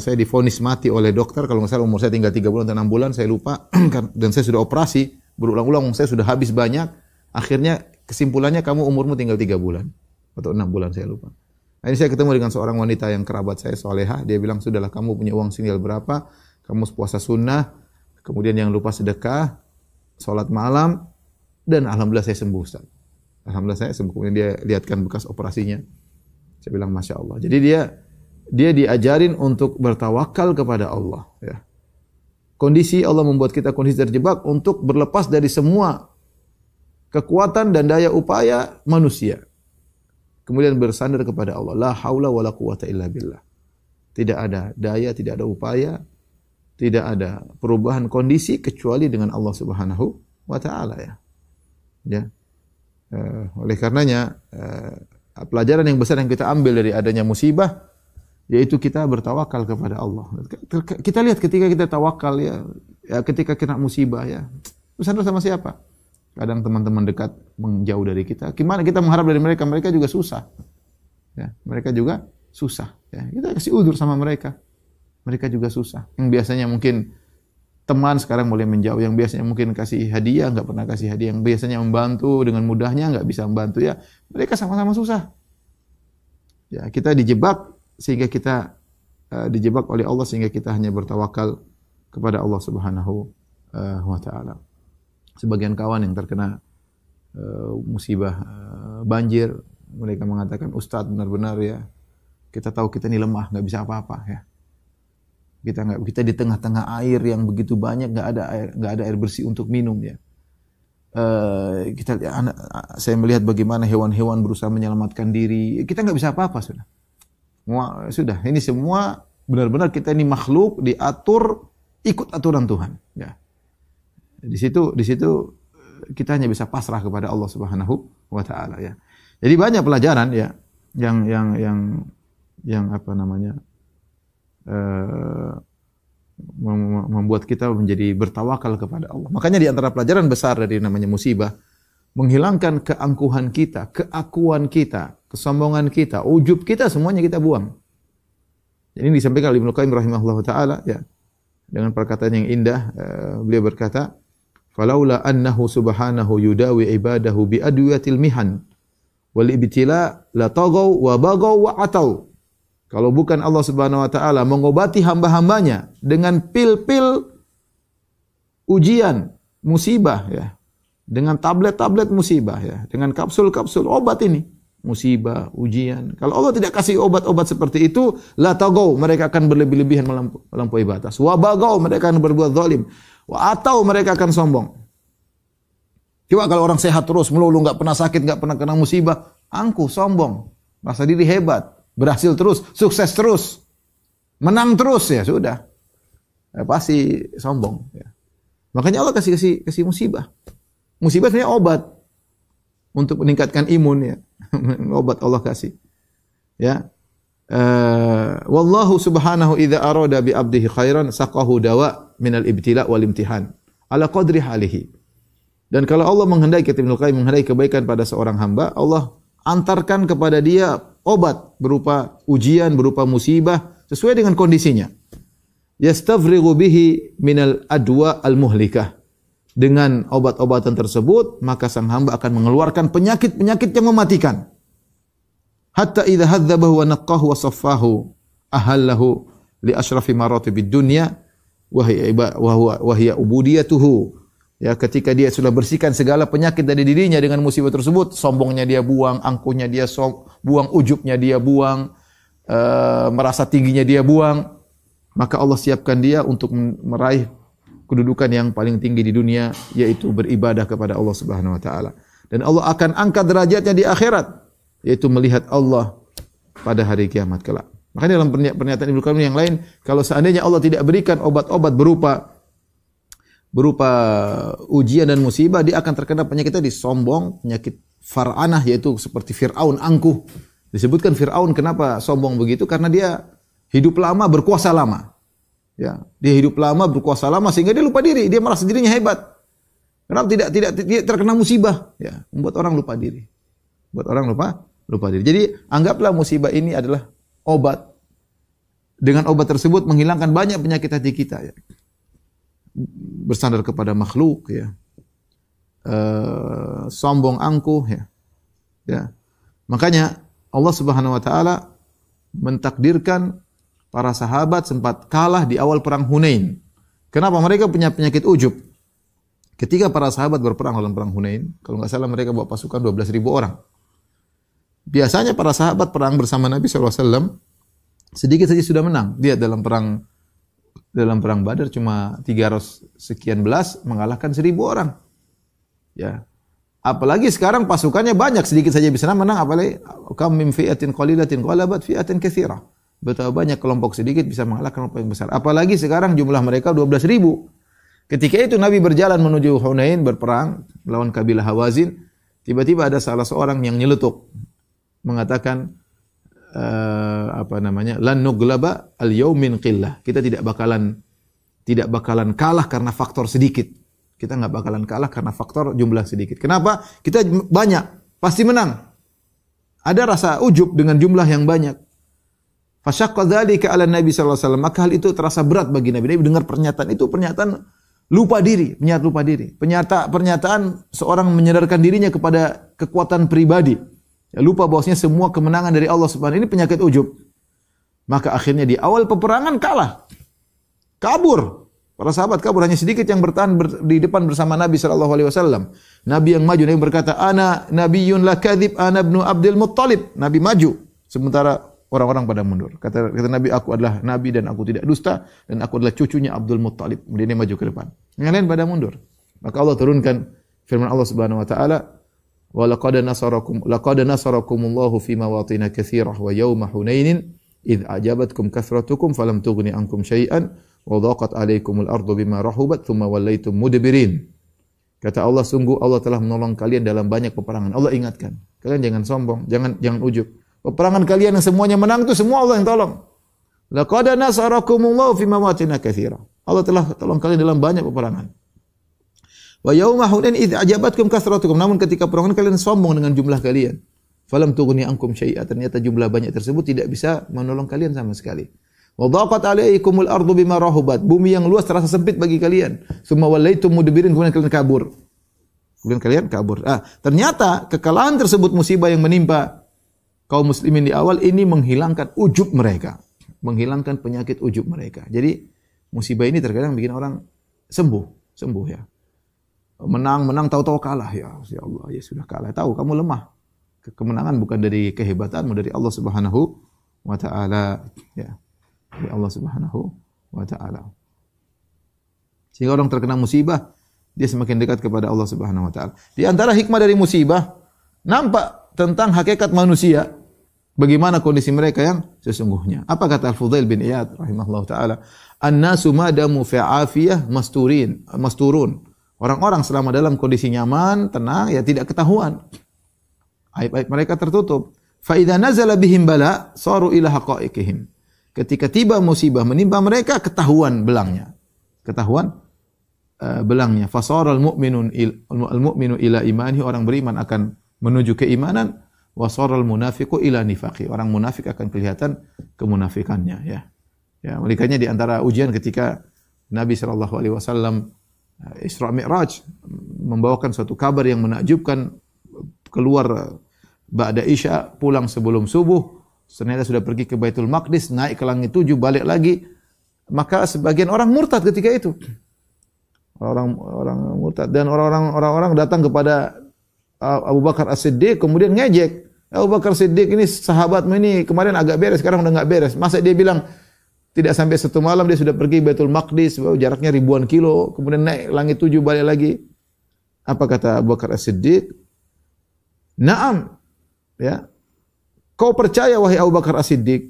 Saya divonis mati oleh dokter, kalau nggak salah umur saya tinggal 3 bulan atau 6 bulan, saya lupa, dan saya sudah operasi berulang-ulang, saya sudah habis banyak, akhirnya kesimpulannya kamu umurmu tinggal 3 bulan atau 6 bulan, saya lupa. Nah, ini saya ketemu dengan seorang wanita yang kerabat saya, solehah, dia bilang, sudahlah kamu punya uang tinggal berapa, kamu puasa sunnah, kemudian jangan lupa sedekah, sholat malam, dan alhamdulillah saya sembuh, Ustaz. Alhamdulillah saya sembuh. Kemudian dia lihatkan bekas operasinya. Saya bilang Masya Allah. Jadi dia diajarin untuk bertawakal kepada Allah, ya. Kondisi Allah membuat kita kondisi terjebak untuk berlepas dari semua kekuatan dan daya upaya manusia. Kemudian bersandar kepada Allah. La haula wala quwata illa billah. Tidak ada daya, tidak ada upaya, tidak ada perubahan kondisi kecuali dengan Allah Subhanahu wa taala, ya. Ya. Oleh karenanya pelajaran yang besar yang kita ambil dari adanya musibah yaitu kita bertawakal kepada Allah. Kita lihat ketika kita tawakal, ya ketika kena musibah, ya bersandar sama siapa? Kadang teman-teman dekat menjauh dari kita. Gimana kita mengharap dari mereka? Mereka juga susah. Ya, mereka juga susah. Ya, kita kasih udzur sama mereka. Mereka juga susah. Yang biasanya mungkin Teman sekarang mulai menjauh, yang biasanya mungkin kasih hadiah nggak pernah kasih hadiah, yang biasanya membantu dengan mudahnya nggak bisa membantu, ya mereka sama-sama susah. Ya, kita dijebak sehingga kita dijebak oleh Allah sehingga kita hanya bertawakal kepada Allah Subhanahu wa taala. Sebagian kawan yang terkena musibah banjir, mereka mengatakan, "Ustaz, benar-benar ya, kita tahu kita ini lemah, nggak bisa apa-apa ya. Kita di tengah-tengah air yang begitu banyak, nggak ada air bersih untuk minum ya. Saya melihat bagaimana hewan-hewan berusaha menyelamatkan diri. Kita nggak bisa apa-apa sudah. Sudah, ini semua benar-benar kita ini makhluk diatur ikut aturan Tuhan. Ya. Di situ kita hanya bisa pasrah kepada Allah Subhanahu wa taala ya. Jadi banyak pelajaran ya yang apa namanya? Membuat kita menjadi bertawakal kepada Allah. Makanya di antara pelajaran besar dari namanya musibah, menghilangkan keangkuhan kita, keakuan kita, kesombongan kita, ujub kita, semuanya kita buang. Jadi ini disampaikan oleh Ibnu Qayyim rahimahullah taala ya, dengan perkataan yang indah. Beliau berkata, "Falaula annahu subhanahu yudawi ibadahu bi adwiyatil mihan wal ibtila la tagaw wa bagaw wa atau." Kalau bukan Allah Subhanahu wa taala mengobati hamba-hambanya dengan pil-pil ujian, musibah ya. Dengan tablet-tablet musibah ya, dengan kapsul-kapsul obat ini, musibah, ujian. Kalau Allah tidak kasih obat-obat seperti itu, la tagaw, mereka akan berlebih-lebihan melampaui batas. Wa bagaw, mereka akan berbuat zalim. Wa atau, mereka akan sombong. Coba kalau orang sehat terus, melulu, enggak pernah sakit, enggak pernah kena musibah, angkuh, sombong, merasa diri hebat. Berhasil terus, sukses terus, menang terus, ya sudah, pasti sombong. Ya. Makanya Allah kasih musibah. Musibah sebenarnya obat untuk meningkatkan imun ya. Obat Allah kasih. Ya. Wallahu subhanahu idza arada bi abdihi khairan saqahu dawa minal ibtila wal imtihan ala qadri halihi. Dan kalau Allah menghendaki, kata Ibnu Qayyim, menghendaki kebaikan pada seorang hamba, Allah antarkan kepada dia obat berupa ujian, berupa musibah sesuai dengan kondisinya. Yastavrighu bihi minal adwa al-muhlikah. Dengan obat-obatan tersebut, maka sang hamba akan mengeluarkan penyakit-penyakit yang mematikan. Hatta idza hadzabahu wa naqqahu wa saffahu ahallahu li asyrafi maratibid dunya wa hiya ubudiyatuhu. Ya, ketika dia sudah bersihkan segala penyakit dari dirinya dengan musibah tersebut, sombongnya dia buang, angkuhnya dia buang, ujubnya dia buang, merasa tingginya dia buang, maka Allah siapkan dia untuk meraih kedudukan yang paling tinggi di dunia, yaitu beribadah kepada Allah Subhanahu wa taala. Dan Allah akan angkat derajatnya di akhirat, yaitu melihat Allah pada hari kiamat kelak. Makanya dalam pernyataan Ibnu Qayyim yang lain, kalau seandainya Allah tidak berikan obat-obat berupa ujian dan musibah, dia akan terkena penyakit tadi, sombong, penyakit far'anah, yaitu seperti Fir'aun, angkuh. Disebutkan Fir'aun kenapa sombong begitu? Karena dia hidup lama, berkuasa lama. Ya, dia hidup lama, berkuasa lama sehingga dia lupa diri, dia merasa dirinya hebat. Kenapa tidak terkena musibah? Ya, membuat orang lupa diri. Buat orang lupa diri. Jadi anggaplah musibah ini adalah obat. Dengan obat tersebut menghilangkan banyak penyakit hati kita ya. Bersandar kepada makhluk ya, sombong, angkuh ya. Makanya Allah Subhanahu wa taala mentakdirkan para sahabat sempat kalah di awal perang Hunain. Kenapa? Mereka punya penyakit ujub. Ketika para sahabat berperang dalam perang Hunain, kalau enggak salah mereka bawa pasukan 12.000 orang. Biasanya para sahabat perang bersama Nabi SAW sedikit saja sudah menang. Lihat dalam perang Badar cuma 300 sekian belas mengalahkan 1.000 orang. Ya. Apalagi sekarang pasukannya banyak, sedikit saja bisa menang, apalagi kam min fi'atin qalilatin qalabat fi'atin katsira. Betapa banyak kelompok sedikit bisa mengalahkan kelompok yang besar. Apalagi sekarang jumlah mereka 12.000. Ketika itu Nabi berjalan menuju Hunain berperang melawan kabilah Hawazin, tiba-tiba ada salah seorang yang nyeletuk mengatakan lan nuglaba al-yaumin qillah. Kita tidak bakalan kalah karena faktor sedikit. Kita enggak bakalan kalah karena faktor jumlah sedikit. Kenapa? Kita banyak, pasti menang. Ada rasa ujub dengan jumlah yang banyak. Fasyaqqa dzalika 'ala Nabi sallallahu alaihi wasallam. Maka hal itu terasa berat bagi Nabi. Nabi dengar pernyataan itu, pernyataan lupa diri, pernyataan seorang menyadarkan dirinya kepada kekuatan pribadi. Ya, lupa bahwasanya semua kemenangan dari Allah Subhanahu. Ini penyakit ujub. Maka akhirnya di awal peperangan kalah. Kabur. Para sahabat kabur, hanya sedikit yang bertahan di depan bersama Nabi sallallahu alaihi wasallam. Nabi yang maju, Nabi berkata, "Ana nabiyyun la kadzib, ana ibnu Abdul Muttalib." Nabi maju, sementara orang-orang pada mundur. Kata Nabi, aku adalah Nabi dan aku tidak dusta dan aku adalah cucunya Abdul Muttalib. Kemudian dia maju ke depan. Yang lain pada mundur. Maka Allah turunkan firman Allah Subhanahu wa taala, "Wa laqad nasarakumullahu fi mawatin katsirah wa yauma Hunainin idh ajabatkum kathratukum falam tughni ankum syai'an wa dhaqat 'alaikumul ardu bima rahubat tsumma wallaytum mudbirin." Kata Allah, sungguh Allah telah menolong kalian dalam banyak peperangan. Allah ingatkan, kalian jangan sombong, jangan ujub. Peperangan kalian yang semuanya menang itu semua Allah yang tolong. Laqad nasarakumullahu fi mawatin katsirah. Allah telah tolong kalian dalam banyak peperangan. Wa yauma Hunain idz ajabatkum kathratukum. Namun ketika peperangan kalian sombong dengan jumlah kalian. Falam tughni ankum syai'a. Ternyata jumlah banyak tersebut tidak bisa menolong kalian sama sekali. Wa dhaqat 'alaikumul ardu bima rahubat. Bumi yang luas terasa sempit bagi kalian. Summa wallaytum mudbirin. Kemudian kalian kabur. Ternyata kekalahan tersebut, musibah yang menimpa kaum muslimin di awal ini menghilangkan ujub mereka, menghilangkan penyakit ujub mereka. Jadi musibah ini terkadang bikin orang sembuh ya. Menang tahu-tahu kalah ya Allah, ya sudah kalah. Tahu kamu lemah. Kemenangan bukan dari kehebatanmu, dari Allah Subhanahu wa taala ya. Dari Allah Subhanahu wa taala. Sehingga orang terkena musibah, dia semakin dekat kepada Allah Subhanahu wa taala. Di antara hikmah dari musibah, nampak tentang hakikat manusia, bagaimana kondisi mereka yang sesungguhnya. Apa kata Al-Fudail bin Iyad rahimahullah taala? An-nasu madamu fi afiyah masturun. Orang-orang selama dalam kondisi nyaman, tenang, ya tidak ketahuan. Aib-aib mereka tertutup. Fa idza nazala bihim bala saru ila haqaiqihim. Ketika tiba musibah menimpa mereka, ketahuan belangnya. Fasara al-mu'minu ila imanihi. Orang beriman akan menuju keimanan. Wasaral munafiqu ila nifaqi. Orang munafik akan kelihatan kemunafikannya ya. Ya, makanya di antara ujian ketika Nabi sallallahu alaihi wasallam Isra Mi'raj membawakan suatu kabar yang menakjubkan, keluar ba'da Isya, pulang sebelum subuh, ternyata sudah pergi ke Baitul Maqdis, naik ke langit 7, balik lagi. Maka sebagian orang murtad ketika itu. Orang murtad dan orang-orang datang kepada Abu Bakar As-Siddiq, kemudian ngejek. Abu Bakar Siddiq ini sahabatmu ini kemarin agak beres, sekarang udah enggak beres. Masa dia bilang tidak sampai 1 malam dia sudah pergi Baitul Maqdis, jaraknya ribuan kilo, kemudian naik langit 7 balik lagi. Apa kata Abu Bakar As-Siddiq? Naam. Ya. Kau percaya wahai Abu Bakar As-Siddiq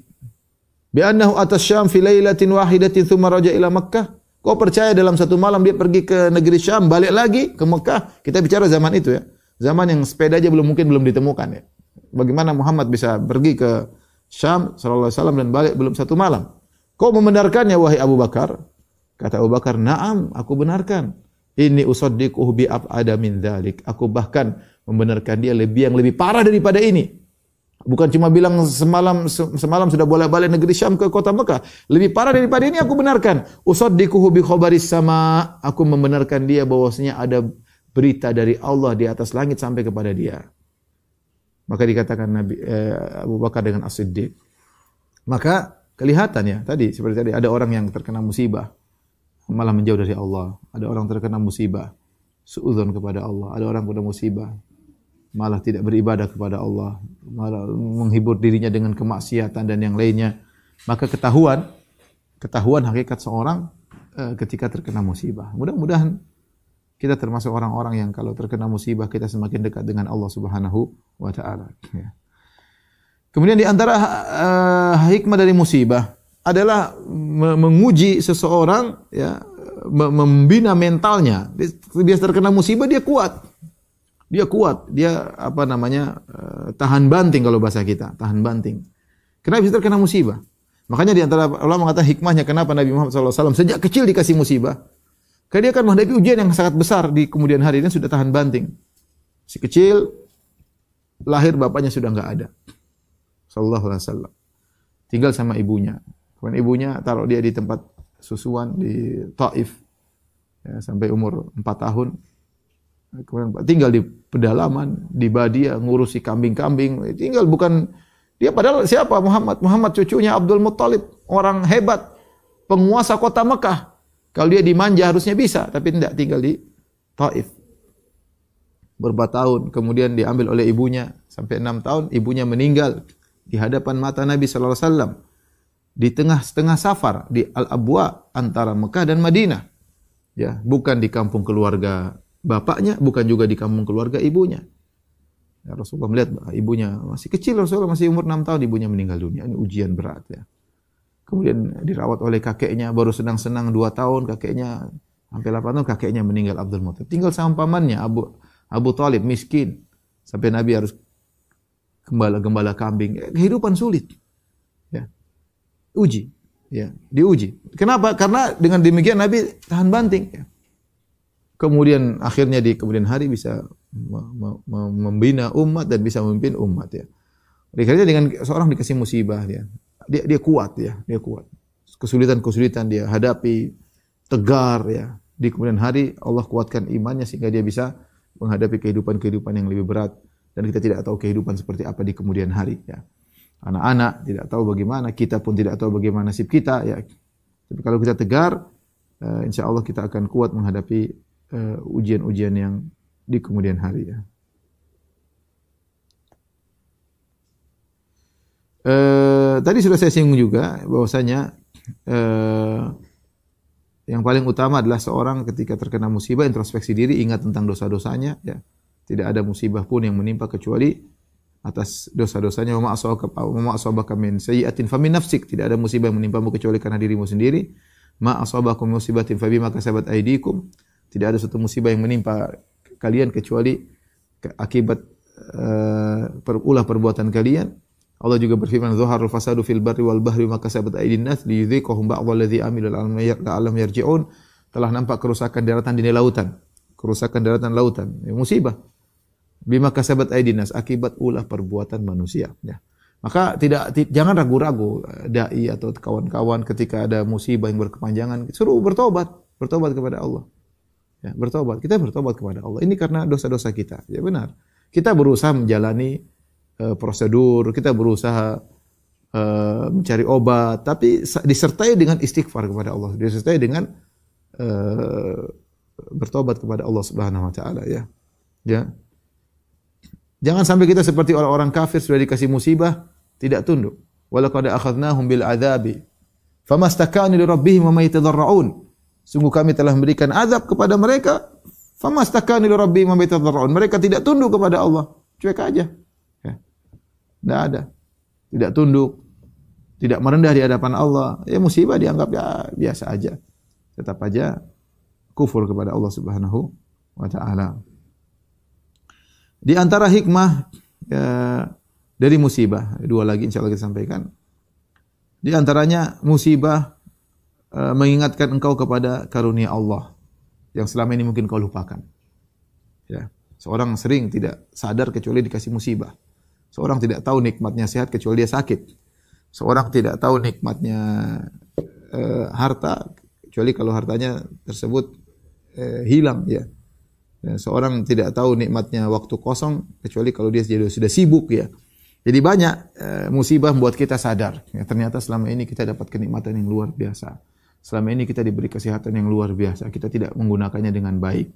bi annahu atas Syam fi lailatin wahidatin thumma raja ila Makkah? Kau percaya dalam 1 malam dia pergi ke negeri Syam, balik lagi ke Mekah? Kita bicara zaman itu ya. Zaman yang sepeda aja belum ditemukan ya. Bagaimana Muhammad bisa pergi ke Syam sallallahu alaihi wasallam dan balik belum 1 malam? Kau membenarkannya wahai Abu Bakar? Kata Abu Bakar, "Na'am, aku benarkan. Inni usaddiquhu bi ab'ada min dzalik." Aku bahkan membenarkan dia yang lebih parah daripada ini. Bukan cuma bilang semalam sudah boleh balik negeri Syam ke kota Mekah. Lebih parah daripada ini aku benarkan. Usaddiquhu bi khabaris sama. Aku membenarkan dia bahwasanya ada berita dari Allah di atas langit sampai kepada dia. Maka dikatakan Abu Bakar dengan As-Siddiq. Maka kelihatan ya tadi seperti tadi ada orang yang terkena musibah malah menjauh dari Allah. Ada orang terkena musibah suudzon kepada Allah. Ada orang kena musibah malah tidak beribadah kepada Allah, malah menghibur dirinya dengan kemaksiatan dan yang lainnya. Maka ketahuan hakikat seorang ketika terkena musibah. Mudah-mudahan kita termasuk orang-orang yang kalau terkena musibah kita semakin dekat dengan Allah Subhanahu wa taala ya. Kemudian di antara hikmah dari musibah adalah menguji seseorang ya, membina mentalnya. Dia terkena musibah dia kuat. Dia tahan banting kalau bahasa kita, tahan banting. Kenapa bisa terkena musibah? Makanya di antara ulama mengatakan hikmahnya kenapa Nabi Muhammad SAW sejak kecil dikasih musibah. Karena dia akan menghadapi ujian yang sangat besar di kemudian hari, dan sudah tahan banting. Si kecil lahir bapaknya sudah enggak ada. Sallallahu alaihi wasallam. tinggal sama ibunya. Kemudian ibunya taruh dia di tempat susuan di Taif ya, sampai umur 4 tahun. Kemudian tinggal di pedalaman, di Badia, ngurusi kambing-kambing. Tinggal bukan dia padahal siapa Muhammad? Muhammad cucunya Abdul Muttalib, orang hebat, penguasa kota Mekah. Kalau dia dimanja harusnya bisa, tapi tidak, tinggal di Taif. Berapa tahun, kemudian diambil oleh ibunya sampai 6 tahun, ibunya meninggal di hadapan mata Nabi sallallahu alaihi wasallam. Di tengah-tengah safar di Al-Abwa antara Mekah dan Madinah. Ya, bukan di kampung keluarga bapaknya, bukan juga di kampung keluarga ibunya. Ya, Rasulullah melihat ibunya masih kecil, Rasulullah masih umur 6 tahun, ibunya meninggal dunia. Ini ujian berat ya. Kemudian dirawat oleh kakeknya, baru senang-senang 2 tahun, kakeknya sampai 8 tahun, kakeknya meninggal Abdul Muttalib. Tinggal sama pamannya Abu Talib, miskin. Sampai Nabi harus gembala kambing. Kehidupan sulit. Ya. Uji. Ya, diuji. Kenapa? Karena dengan demikian Nabi tahan banting. Ya. Kemudian akhirnya di kemudian hari bisa membina umat dan bisa memimpin umat ya. Akhirnya dengan seorang dikasih musibah dia kuat ya, dia kuat. Kesulitan-kesulitan dia hadapi, tegar ya. Di kemudian hari Allah kuatkan imannya sehingga dia bisa menghadapi kehidupan-kehidupan yang lebih berat dan kita tidak tahu kehidupan seperti apa di kemudian hari ya. Anak-anak tidak tahu bagaimana, kita pun tidak tahu bagaimana nasib kita ya. Tapi kalau kita tegar, insya Allah kita akan kuat menghadapi ujian-ujian yang di kemudian hari ya. Tadi sudah saya singgung juga bahwasanya yang paling utama adalah seorang ketika terkena musibah introspeksi diri, ingat tentang dosa-dosanya ya. Tidak ada musibah pun yang menimpa kecuali atas dosa-dosanya. Wa ma asabaka min sayyi'atin famin nafsik. Tidak ada musibah yang menimpamu kecuali karena dirimu sendiri. Ma asabakum musibatin fabima kasabat aydikum. Tidak ada suatu musibah yang menimpa kalian kecuali akibat ulah perbuatan kalian. Allah juga berfirman, "Zaharul fasadu fil barri wal bahri ma kasabat aydin nas liyudhiqahum ba'dalladzi amilu la'allam yarji'un." Telah nampak kerusakan daratan di lautan. Kerusakan daratan lautan. Ya, musibah. Bima kasabat aydin nas, akibat ulah perbuatan manusia ya. Maka jangan ragu-ragu dai atau kawan-kawan ketika ada musibah yang berkepanjangan, suruh bertobat kepada Allah. Ya, kita bertobat kepada Allah. Ini karena dosa-dosa kita. Ya benar. Kita berusaha menjalani prosedur, kita berusaha mencari obat, tapi disertai dengan istighfar kepada Allah, disertai dengan bertobat kepada Allah Subhanahu wa taala ya. Ya. Jangan sampai kita seperti orang-orang kafir sudah dikasih musibah tidak tunduk. Walaqad akhadnahum bil adzabi famastakanu li rabbihim wa ma yatadarra'un. Sungguh kami telah memberikan azab kepada mereka, famastakanu li rabbihim wa ma yatadarra'un. Mereka tidak tunduk kepada Allah, cuek aja. Ya. Tidak ada. Tidak tunduk, tidak merendah di hadapan Allah. Ya musibah dianggap ya biasa aja. Tetap aja kufur kepada Allah Subhanahu wa taala. Di antara hikmah dari musibah, 2 lagi insyaallah kita sampaikan. Di antaranya musibah mengingatkan engkau kepada karunia Allah yang selama ini mungkin kau lupakan. Ya, seorang sering tidak sadar kecuali dikasih musibah. Seorang tidak tahu nikmatnya sehat kecuali dia sakit. Seorang tidak tahu nikmatnya harta kecuali kalau hartanya tersebut hilang ya. Seorang tidak tahu nikmatnya waktu kosong kecuali kalau dia sudah sibuk ya. Jadi banyak musibah membuat kita sadar. Ya, ternyata selama ini kita dapat kenikmatan yang luar biasa. Selama ini kita diberi kesehatan yang luar biasa. Kita tidak menggunakannya dengan baik.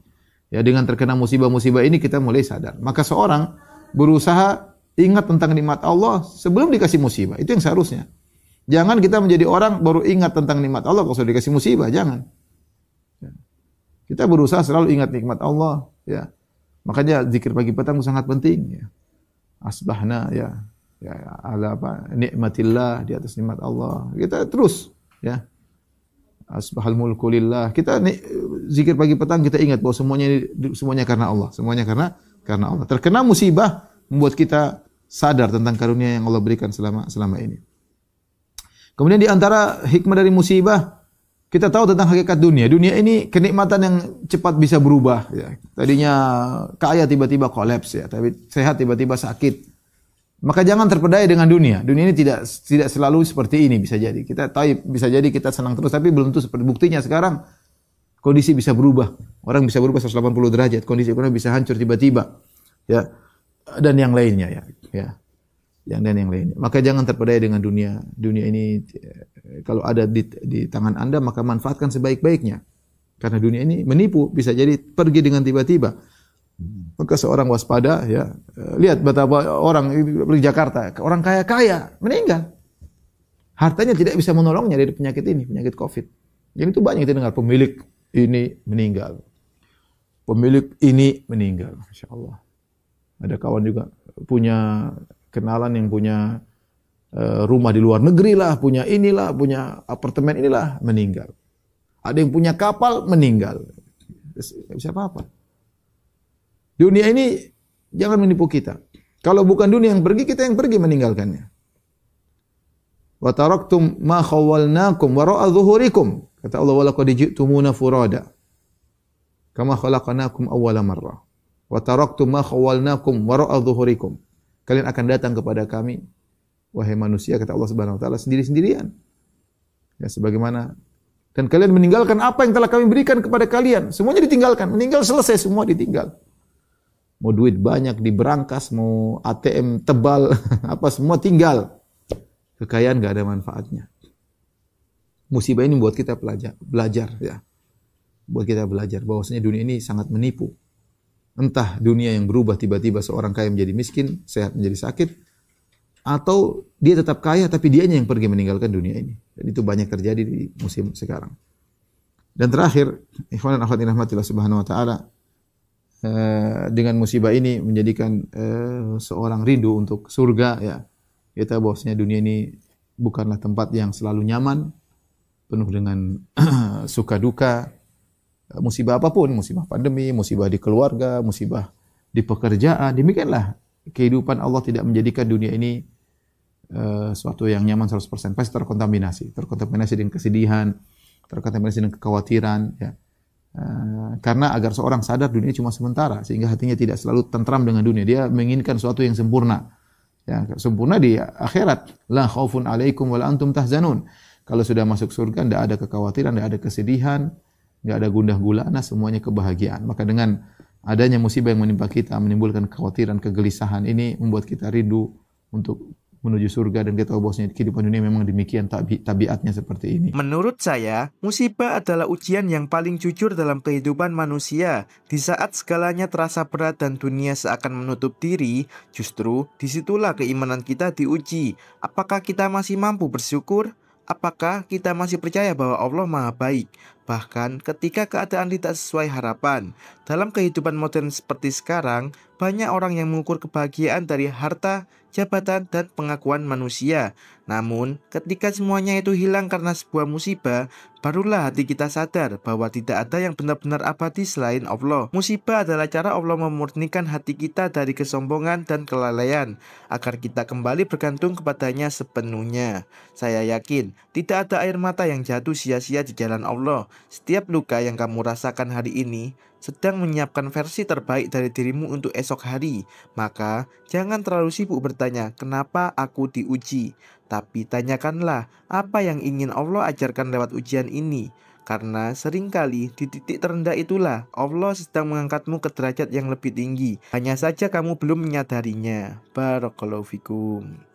Ya, dengan terkena musibah-musibah ini kita mulai sadar. Maka seorang berusaha ingat tentang nikmat Allah sebelum dikasih musibah. Itu yang seharusnya. Jangan kita menjadi orang baru ingat tentang nikmat Allah kalau sudah dikasih musibah. Jangan. Kita berusaha selalu ingat nikmat Allah, ya. Makanya zikir pagi petang sangat penting, ya. Asbahna, ya ala nikmatillah, di atas nikmat Allah. Kita terus, ya. Asbahal mulku lillah. Kita zikir pagi petang kita ingat bahwa semuanya karena Allah, semuanya karena Allah. Terkena musibah membuat kita sadar tentang karunia yang Allah berikan selama ini. Kemudian di antara hikmah dari musibah, kita tahu tentang hakikat dunia. Dunia ini kenikmatan yang cepat bisa berubah. Ya. Tadinya kaya tiba-tiba kolaps ya, tapi sehat tiba-tiba sakit. Maka jangan terpedaya dengan dunia. Dunia ini tidak selalu seperti ini, bisa jadi. Kita tahu bisa jadi kita senang terus, tapi belum tentu seperti buktinya sekarang kondisi bisa berubah. Orang bisa berubah 180 derajat, kondisi ekonomi bisa hancur tiba-tiba. Ya. Dan yang lainnya ya. Ya. Dan yang lainnya. Maka jangan terpedaya dengan dunia. Dunia ini kalau ada di tangan Anda maka manfaatkan sebaik-baiknya. Karena dunia ini menipu, bisa jadi pergi dengan tiba-tiba. Maka seorang waspada ya. Lihat betapa orang di Jakarta, orang kaya-kaya meninggal. Hartanya tidak bisa menolongnya dari penyakit ini, penyakit Covid. Jadi itu banyak kita dengar pemilik ini meninggal. Pemilik ini meninggal. Masya Allah. Ada kawan juga punya kenalan yang punya rumah di luar negeri lah, punya inilah, punya apartemen inilah, meninggal. Ada yang punya kapal, meninggal. Tidak bisa apa-apa. Dunia ini jangan menipu kita. Kalau bukan dunia yang pergi, kita yang pergi meninggalkannya. Wa taraktum ma khawwalnakum wara'a dhuhurikum. Kata Allah, wa laqad ji'tumuna furada kama khalaqnakum awwala marrah. Wa taraktum ma khawwalnakum wara'a dhuhurikum. Kalian akan datang kepada kami wahai manusia, kata Allah Subhanahu wa taala, sendiri-sendirian. Ya sebagaimana, dan kalian meninggalkan apa yang telah kami berikan kepada kalian. Semuanya ditinggalkan, meninggal selesai, semua ditinggal. Mau duit banyak diberangkas, mau ATM tebal, apa semua tinggal. Kekayaan enggak ada manfaatnya. Musibah ini buat kita belajar ya. Buat kita belajar bahwasanya dunia ini sangat menipu. Entah dunia yang berubah tiba-tiba seorang kaya menjadi miskin, sehat menjadi sakit, atau dia tetap kaya tapi dianya yang pergi meninggalkan dunia ini. Dan itu banyak terjadi di musim sekarang. Dan terakhir, ikhwan dan akhwat rahmatillah subhanahu wa ta'ala, dengan musibah ini menjadikan seorang rindu untuk surga ya. Kita bahwasanya dunia ini bukanlah tempat yang selalu nyaman, penuh dengan suka duka, musibah apapun, musibah pandemi, musibah di keluarga, musibah di pekerjaan. Demikianlah kehidupan. Allah tidak menjadikan dunia ini suatu yang nyaman 100%, pasti terkontaminasi dengan kesedihan, terkontaminasi dengan kekhawatiran ya. Karena agar seorang sadar dunia cuma sementara, sehingga hatinya tidak selalu tentram dengan dunia. Dia menginginkan sesuatu yang sempurna. Ya, sempurna di akhirat. La khaufun 'alaikum wa la antum tahzanun. Kalau sudah masuk surga, tidak ada kekhawatiran, tidak ada kesedihan, tidak ada gundah gulana, semuanya kebahagiaan. Maka dengan adanya musibah yang menimpa kita, menimbulkan kekhawatiran, kegelisahan, ini membuat kita rindu untuk menuju surga, dan kita tahu bahwasanya kehidupan dunia memang demikian, tabiatnya seperti ini. Menurut saya, musibah adalah ujian yang paling jujur dalam kehidupan manusia. Di saat segalanya terasa berat dan dunia seakan menutup diri, justru disitulah keimanan kita diuji. Apakah kita masih mampu bersyukur? Apakah kita masih percaya bahwa Allah Maha Baik? Bahkan ketika keadaan tidak sesuai harapan. Dalam kehidupan modern seperti sekarang, banyak orang yang mengukur kebahagiaan dari harta, jabatan, dan pengakuan manusia. Namun, ketika semuanya itu hilang karena sebuah musibah, barulah hati kita sadar bahwa tidak ada yang benar-benar abadi selain Allah. Musibah adalah cara Allah memurnikan hati kita dari kesombongan dan kelalaian, agar kita kembali bergantung kepadanya sepenuhnya. Saya yakin, tidak ada air mata yang jatuh sia-sia di jalan Allah. Setiap luka yang kamu rasakan hari ini sedang menyiapkan versi terbaik dari dirimu untuk esok hari. Maka jangan terlalu sibuk bertanya, kenapa aku diuji? Tapi tanyakanlah, apa yang ingin Allah ajarkan lewat ujian ini? Karena seringkali di titik terendah itulah Allah sedang mengangkatmu ke derajat yang lebih tinggi. Hanya saja kamu belum menyadarinya. Barakallahu fikum.